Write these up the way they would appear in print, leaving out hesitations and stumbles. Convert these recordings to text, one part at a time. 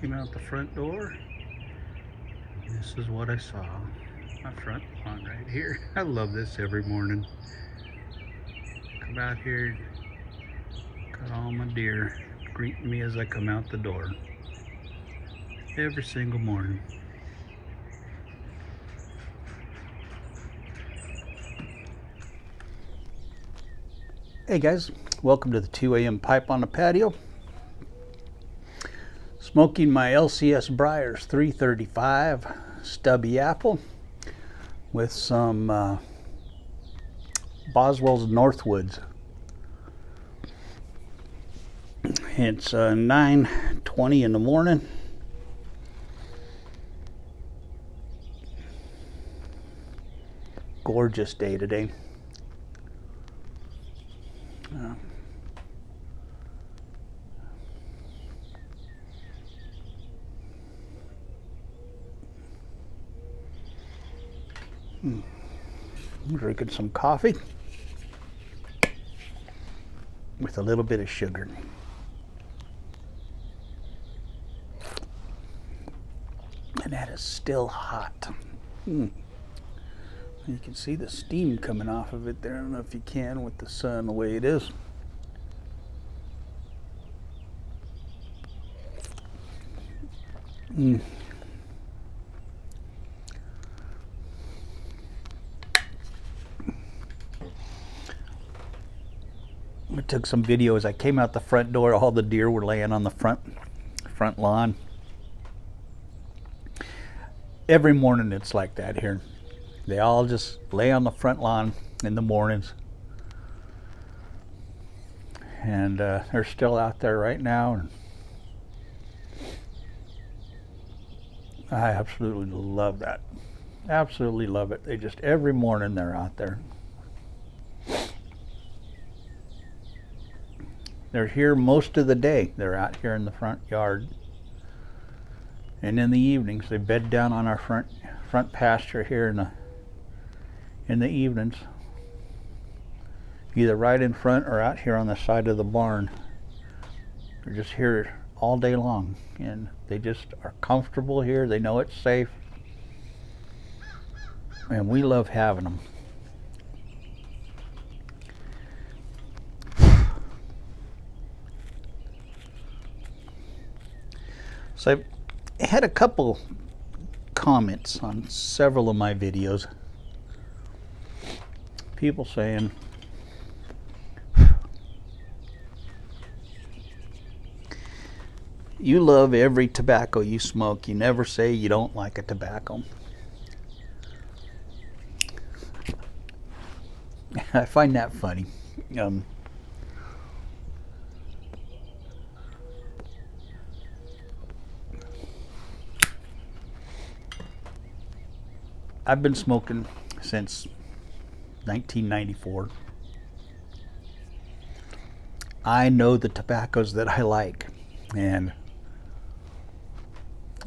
Came out the front door. This is what I saw. My front lawn right here. I love this every morning. Come out here, got all my deer greeting me as I come out the door. Every single morning. Hey guys, welcome to the 2 a.m. pipe on the patio. Smoking my LCS Briars 335 stubby apple with some Boswell's Northwoods. It's 9:20 in the morning. Gorgeous day today. I'm drinking some coffee with a little bit of sugar. And that is still hot. You can see the steam coming off of it there. I don't know if you can with the sun the way it is. I took some videos. I came out the front door. All the deer were laying on the front lawn. Every morning it's like that here. They all just lay on the front lawn in the mornings. And they're still out there right now. And I absolutely love that. Absolutely love it. They just, every morning they're out there. They're here most of the day. They're out here in the front yard. And in the evenings, they bed down on our front pasture here in the evenings. Either right in front or out here on the side of the barn. They're just here all day long. And they just are comfortable here. They know it's safe. And we love having them. So I had a couple comments on several of my videos. People saying, you love every tobacco you smoke. You never say you don't like a tobacco. I find that funny. I've been smoking since 1994. I know the tobaccos that I like, and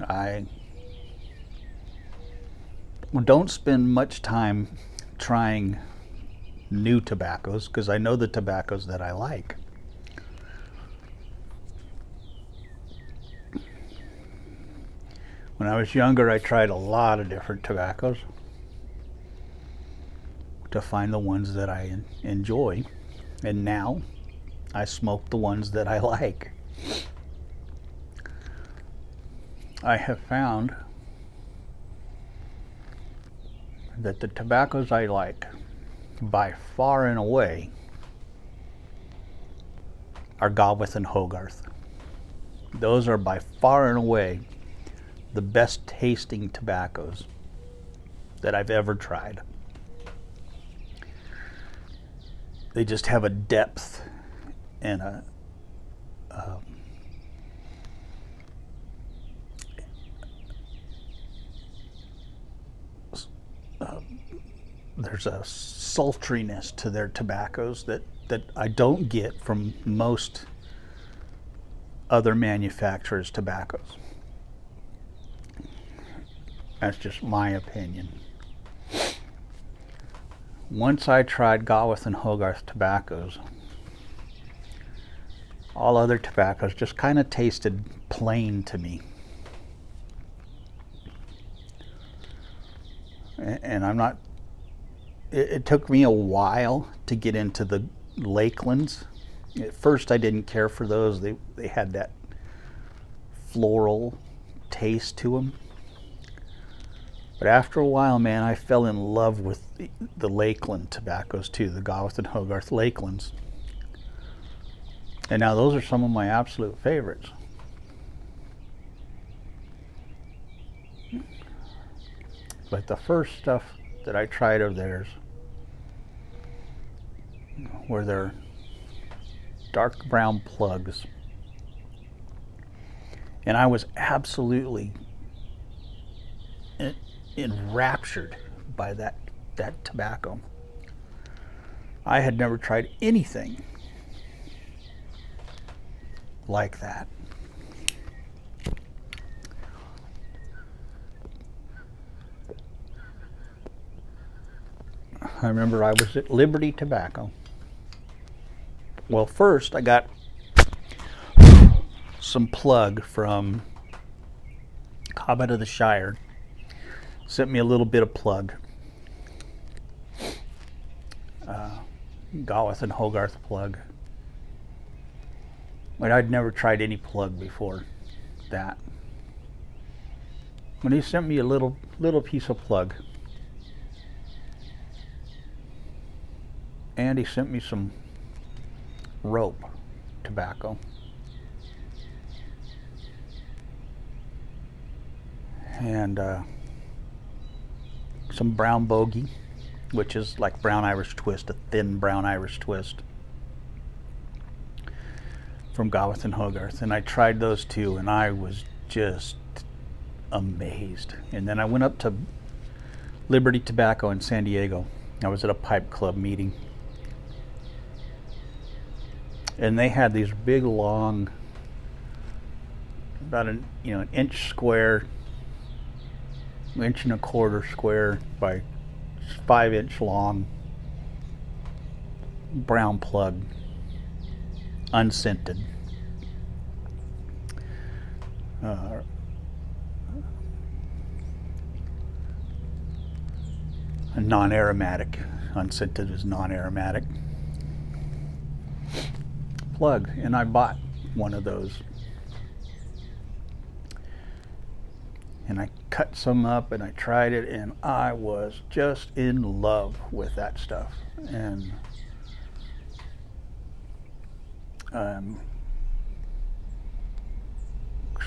I don't spend much time trying new tobaccos because I know the tobaccos that I like. When I was younger, I tried a lot of different tobaccos to find the ones that I enjoy, and now I smoke the ones that I like. I have found that the tobaccos I like, by far and away, are Galveston and Hogarth. Those are by far and away the best tasting tobaccos. that I've ever tried. They just have a depth and there's a sultriness to their tobaccos that I don't get from most other manufacturers' tobaccos. That's just my opinion. Once I tried Gawith and Hogarth tobaccos, all other tobaccos just kind of tasted plain to me. And I'm not, it took me a while to get into the Lakelands. At first I didn't care for those. They had that floral taste to them. But after a while, man, I fell in love with the Lakeland tobaccos too, the Gawith and Hogarth Lakelands. And now those are some of my absolute favorites. But the first stuff that I tried of theirs were their dark brown plugs. And I was absolutely enraptured by that tobacco. I had never tried anything like that. I remember I was at Liberty Tobacco. Well, first I got some plug from Cobbett of the Shire. Sent me a little bit of plug. Gawith and Hogarth plug. But I'd never tried any plug before that. When he sent me a little piece of plug. And he sent me some rope tobacco. And some brown bogey, which is like brown Irish twist, a thin brown Irish twist from Gawith and Hogarth. And I tried those two and I was just amazed. And then I went up to Liberty Tobacco in San Diego. I was at a pipe club meeting. And they had these big long, about an inch square, inch and a quarter square by 5-inch long brown plug, unscented. Non-aromatic. Unscented is non-aromatic plug, and I bought one of those. And I cut some up and I tried it, and I was just in love with that stuff. And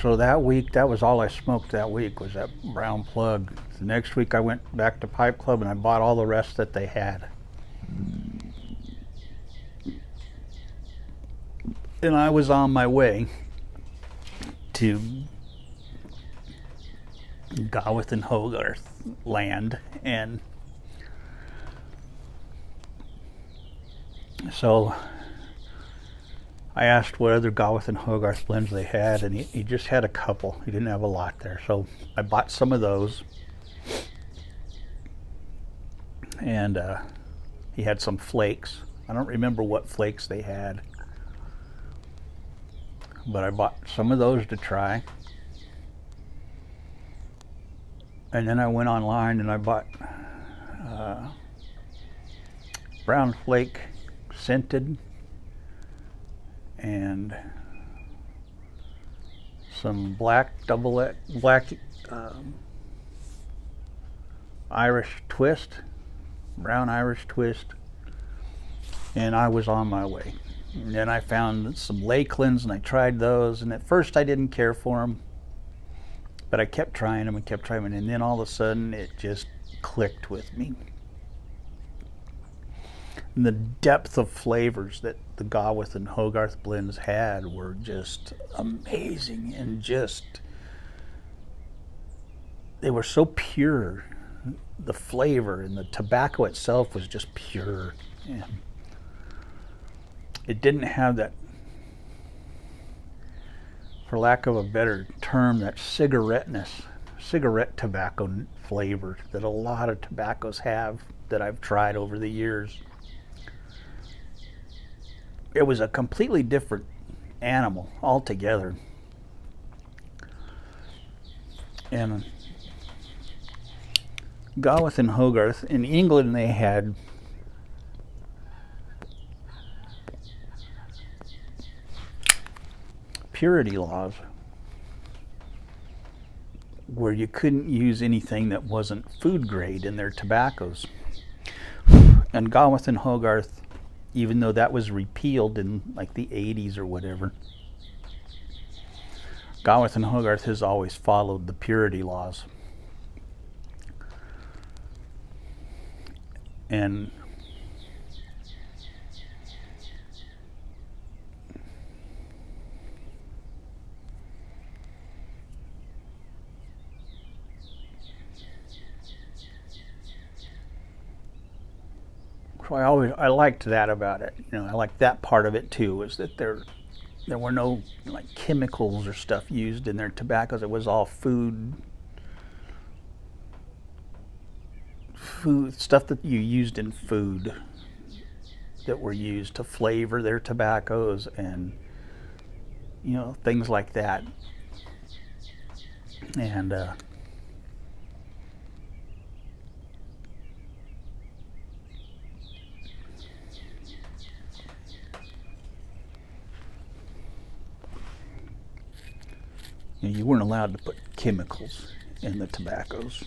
so that week, that was all I smoked that week, was that brown plug. The next week I went back to Pipe Club and I bought all the rest that they had. And I was on my way to Gawith and Hogarth land, and so I asked what other Gawith and Hogarth blends they had, and he just had a couple. He didn't have a lot there, so I bought some of those. And he had some flakes. I don't remember what flakes they had, but I bought some of those to try. And then I went online and I bought brown flake scented and some black Irish twist, brown Irish twist, and I was on my way. And then I found some Lakelands and I tried those, and at first I didn't care for them, but I kept trying them and kept trying them, and then all of a sudden it just clicked with me. And the depth of flavors that the Gawith and Hogarth blends had were just amazing, and just, they were so pure. The flavor and the tobacco itself was just pure. And it didn't have that, for lack of a better term, that cigarette tobacco flavor that a lot of tobaccos have that I've tried over the years. It was a completely different animal altogether. And Gawith and Hogarth, in England, they had purity laws where you couldn't use anything that wasn't food grade in their tobaccos. And Gawith and Hogarth, even though that was repealed in like the 80s or whatever, Gawith and Hogarth has always followed the purity laws. And so I liked that about it. You know, I liked that part of it too, was that there were no like chemicals or stuff used in their tobaccos. It was all food stuff that you used in food that were used to flavor their tobaccos, and you know, things like that. And you weren't allowed to put chemicals in the tobaccos.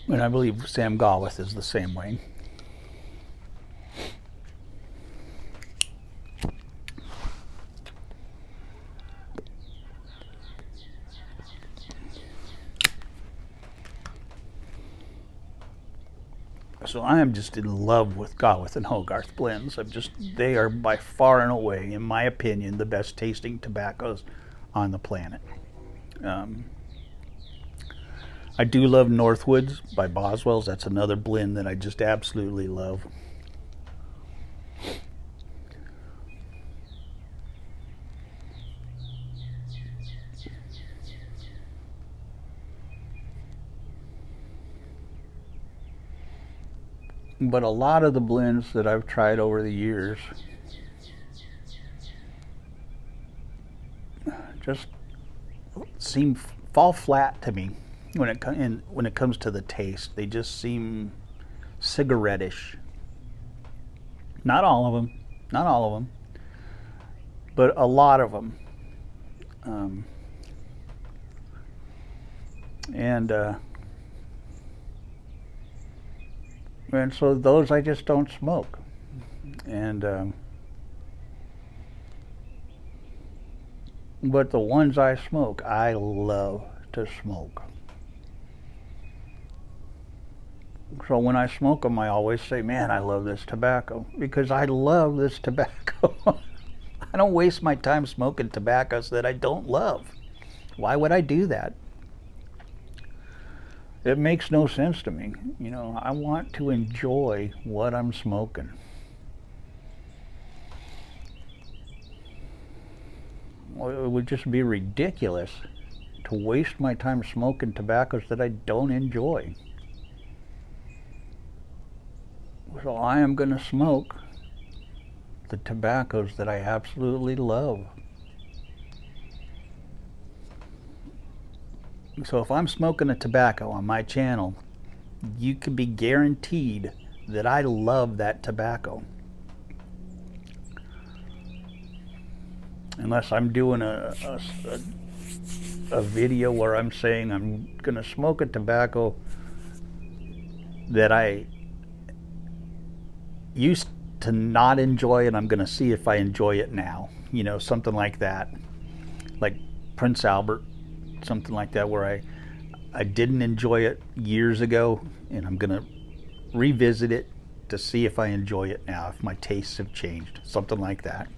And I believe Sam Gawith is the same way. So I am just in love with Gawith and Hogarth blends. They are by far and away, in my opinion, the best tasting tobaccos on the planet. I do love Northwoods by Boswell's. That's another blend that I just absolutely love. But a lot of the blends that I've tried over the years just fall flat to me when it comes to the taste. They just seem cigarette-ish. Not all of them, but a lot of them. And so those I just don't smoke. But the ones I smoke, I love to smoke. So when I smoke them, I always say, man, I love this tobacco, because I love this tobacco. I don't waste my time smoking tobaccos that I don't love. Why would I do that? It makes no sense to me. You know, I want to enjoy what I'm smoking. Well, it would just be ridiculous to waste my time smoking tobaccos that I don't enjoy. So I am going to smoke the tobaccos that I absolutely love. So if I'm smoking a tobacco on my channel, you can be guaranteed that I love that tobacco. Unless I'm doing a video where I'm saying I'm going to smoke a tobacco that I used to not enjoy, and I'm going to see if I enjoy it now. You know, something like that. like Prince Albert, something like that, where I didn't enjoy it years ago, and I'm gonna revisit it to see if I enjoy it now, if my tastes have changed, something like that.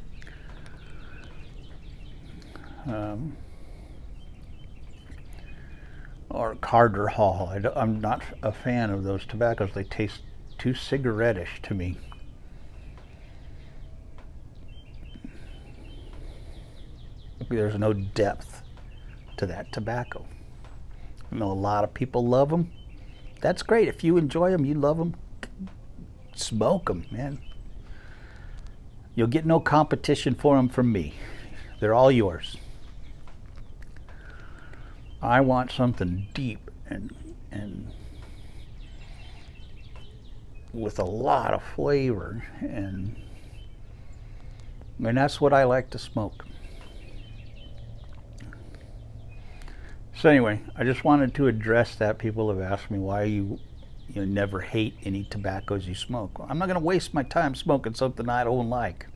Um, or Carter Hall. I'm not a fan of those tobaccos. They taste too cigarette-ish to me. There's no depth to that tobacco. I know a lot of people love them. That's great. If you enjoy them, you love them, smoke them, man. You'll get no competition for them from me. They're all yours. I want something deep and with a lot of flavor, and that's what I like to smoke. So anyway, I just wanted to address that. People have asked me why you never hate any tobaccos you smoke. Well, I'm not going to waste my time smoking something I don't like.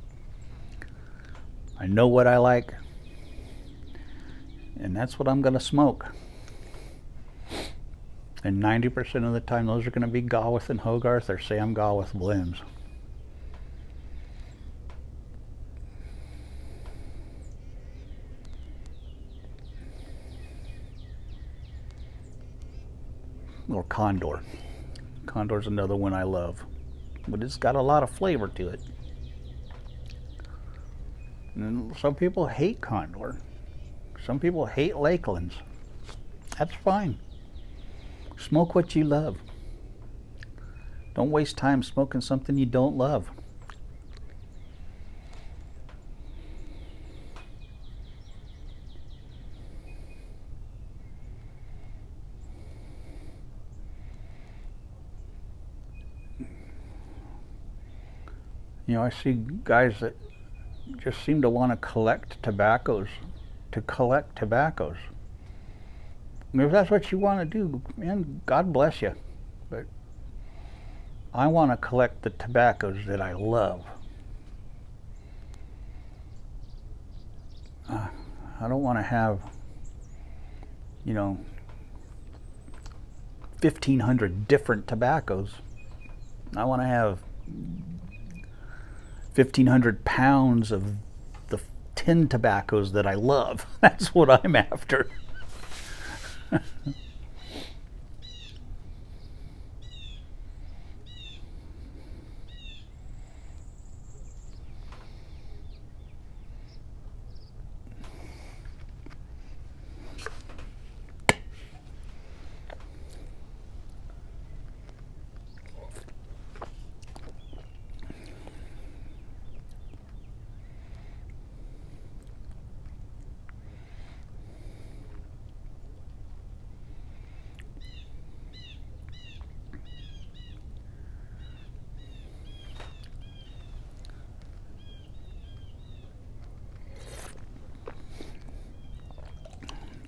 I know what I like, and that's what I'm going to smoke. And 90% of the time, those are going to be Gawith and Hogarth or Sam Gawith blends. Or Condor. Condor's another one I love, but it's got a lot of flavor to it. And some people hate Condor. Some people hate Lakelands. That's fine. Smoke what you love. Don't waste time smoking something you don't love. I see guys that just seem to want to collect tobaccos to collect tobaccos. If that's what you want to do, man, God bless you. But I want to collect the tobaccos that I love. I don't want to have, 1,500 different tobaccos. I want to have 1,500 pounds of the 10 tobaccos that I love. That's what I'm after.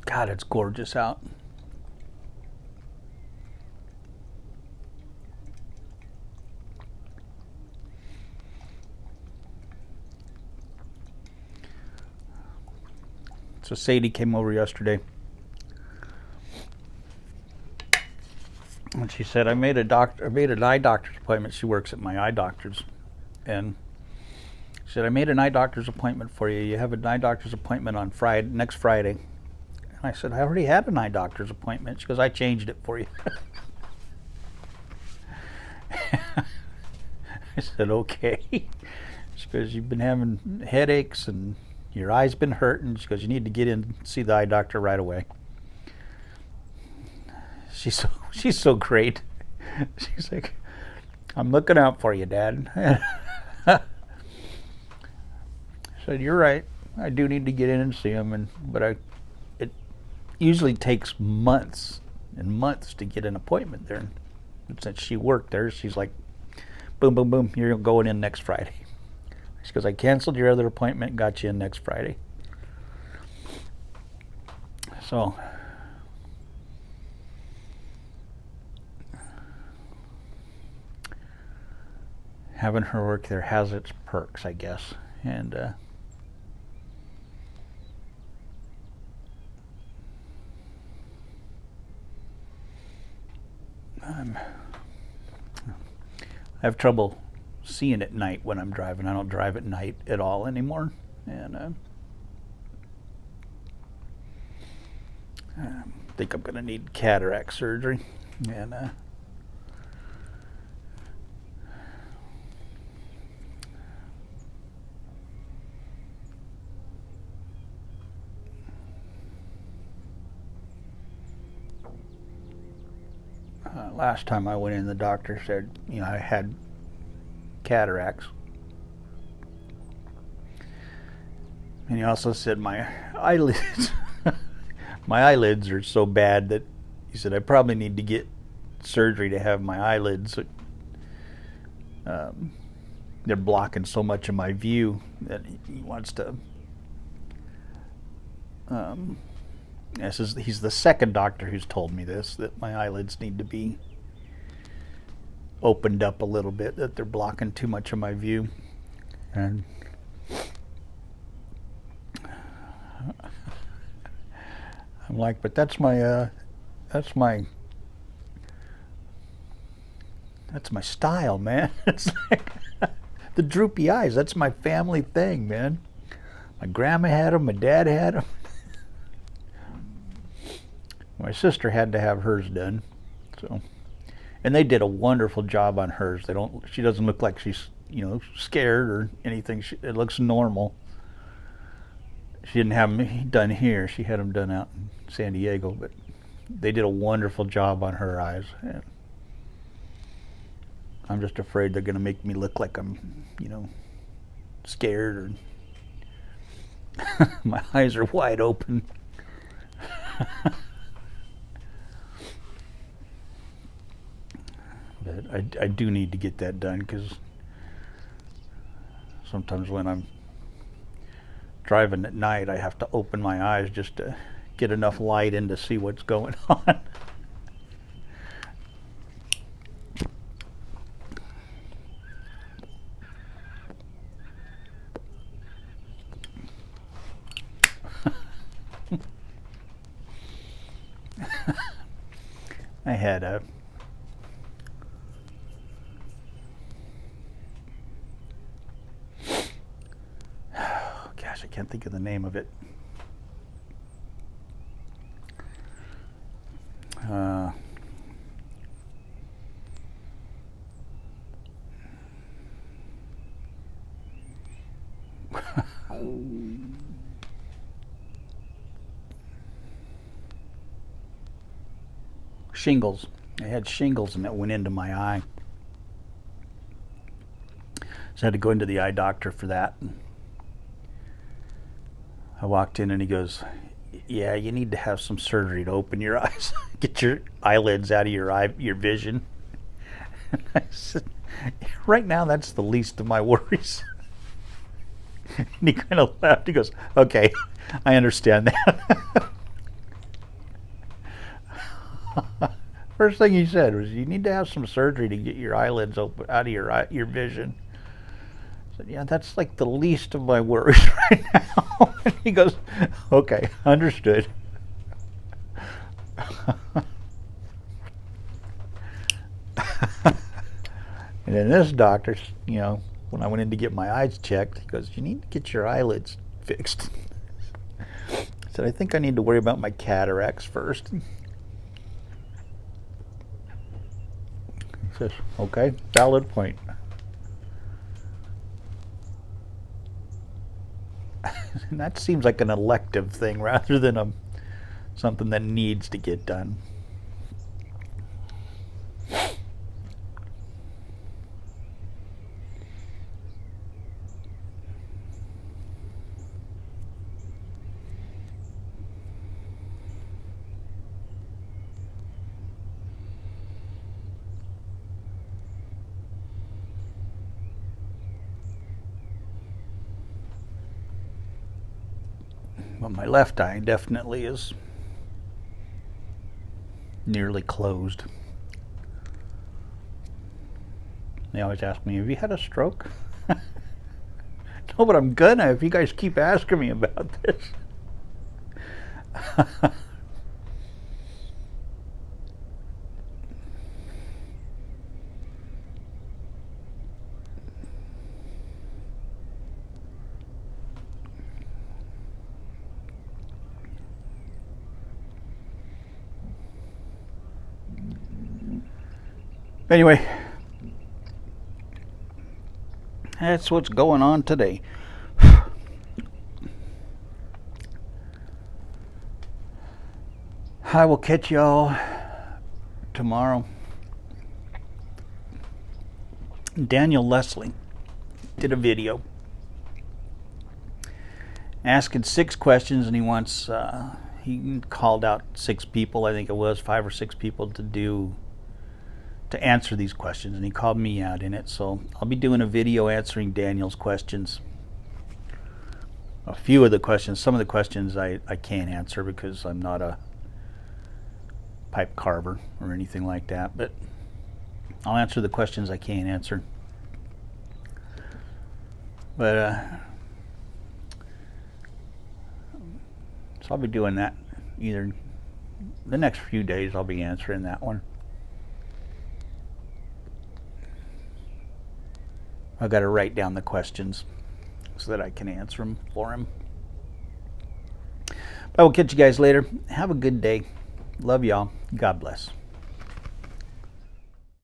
God, it's gorgeous out. So Sadie came over yesterday, and she said, I made an eye doctor's appointment. She works at my eye doctor's, and she said, I made an eye doctor's appointment for you. You have an eye doctor's appointment on next Friday. And I said, I already had an eye doctor's appointment. She goes, I changed it for you. I said, okay. She goes, you've been having headaches and your eye's been hurting. She goes, you need to get in and see the eye doctor right away. She's so great. She's like, I'm looking out for you, Dad. I said, you're right. I do need to get in and see him, but it usually takes months and months to get an appointment there. And since she worked there, she's like, boom, boom, boom, you're going in next Friday. She goes, I canceled your other appointment, got you in next Friday. So, having her work there has its perks, I guess. And I have trouble seeing at night when I'm driving. I don't drive at night at all anymore, and I think I'm gonna need cataract surgery, and last time I went in, the doctor said, I had cataracts. And he also said my eyelids, my eyelids are so bad that he said I probably need to get surgery to have my eyelids. They're blocking so much of my view that he wants to. He's the second doctor who's told me this, that my eyelids need to be opened up a little bit, that they're blocking too much of my view. And I'm like, but that's my style, man. It's like the droopy eyes. That's my family thing, man. My grandma had them. My dad had them. My sister had to have hers done, so, and they did a wonderful job on hers. She doesn't look like she's, scared or anything. It looks normal. She didn't have them done here. She had them done out in San Diego, but they did a wonderful job on her eyes. And I'm just afraid they're going to make me look like I'm, scared, or my eyes are wide open. But I do need to get that done, because sometimes when I'm driving at night, I have to open my eyes just to get enough light in to see what's going on. I had a I can't think of the name of it. Shingles. I had shingles, and that went into my eye. So I had to go into the eye doctor for that. I walked in and he goes, "Yeah, you need to have some surgery to open your eyes, get your eyelids out of your vision." And I said, "Right now, that's the least of my worries." And he kind of laughed. He goes, "Okay, I understand that." First thing he said was, "You need to have some surgery to get your eyelids open out of your vision." I said, "Yeah, that's like the least of my worries right now." And he goes, "Okay, understood." And then this doctor, when I went in to get my eyes checked, he goes, "You need to get your eyelids fixed." I said, "I think I need to worry about my cataracts first." He says, "Okay, valid point." And that seems like an elective thing rather than something that needs to get done. But my left eye definitely is nearly closed. They always ask me, "Have you had a stroke?" No, but I'm gonna if you guys keep asking me about this. Anyway, that's what's going on today. I will catch y'all tomorrow. Daniel Leslie did a video asking 6 questions, and he wants he called out 6 people, I think it was 5 or 6 people to answer these questions, and he called me out in it. So I'll be doing a video answering Daniel's questions. A few of the questions, some of the questions I can't answer because I'm not a pipe carver or anything like that, but I'll answer the questions I can't answer. But so I'll be doing that either the next few days. I'll be answering that one. I've got to write down the questions so that I can answer them for him. But I will catch you guys later. Have a good day. Love y'all. God bless.